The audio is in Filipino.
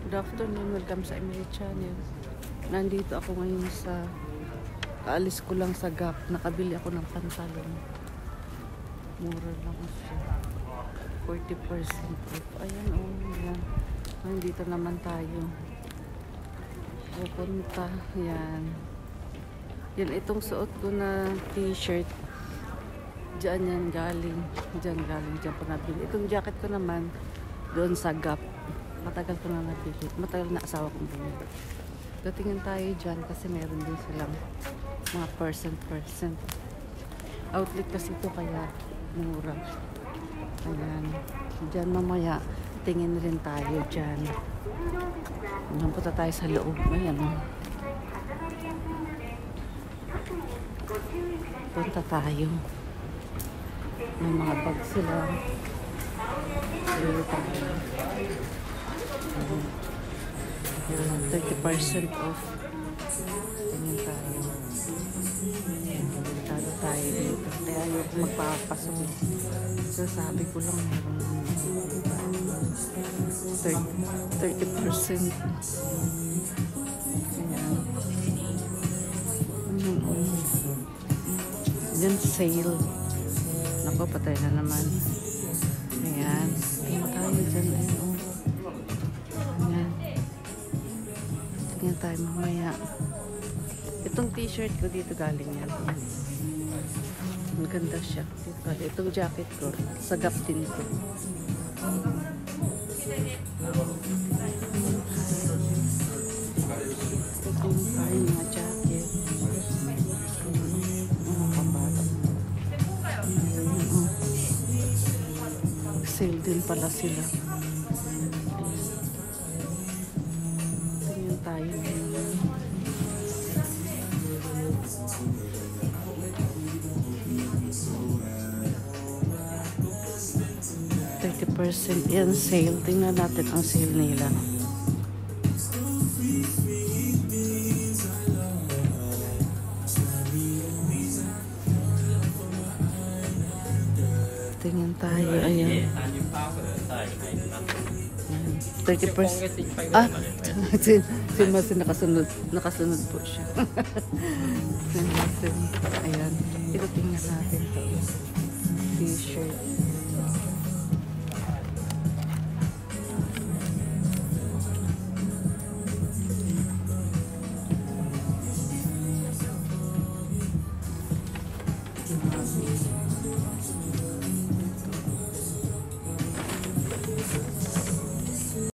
Good afternoon, welcome sa Emily Channel. Nandito ako ngayon sa kaalis ko lang sa Gap. Nakabili ako ng pantalon. Mura lang siya. 40% off. Ayan o, yan. Nandito naman tayo. Pupunta. Yan. Yan itong suot ko na t-shirt. Diyan yan galing. Diyan galing. Diyan ko nabili. Itong jacket ko naman doon sa Gap. Matagal ko na nabili. Matagal na asawa kong bumili. Datingin tayo dyan kasi meron din silang mga percent. Outlet kasi ito kaya mura. Ayan. Dyan mamaya tingin rin tayo dyan. Punta tayo sa loob. Ayan o. Punta tayo. May mga bag sila. Dito tayo. 30% off. Tingin tayo. Talo tayo dito. Kaya ayoko magpapasok. So sabi ko lang meron 30%. Ayan. Yan sale. Naku, patay na naman. Ayan. Tingin tayo dyan. Ayan. Tingin tayo mamaya. Itong t-shirt ko dito galing yan. Ang ganda siya. Itong jacket ko. Sa Gap din ko. Tingin tayo mga jacket. Sale din pala sila. Tingin tayo. 30% yan sale. Tingnan natin ang sale nila. Tingnan tayo. Ayan. 30%. Ah, si Masin nakasunod po siya. Ayan. Ito tingnan natin to. T-shirt.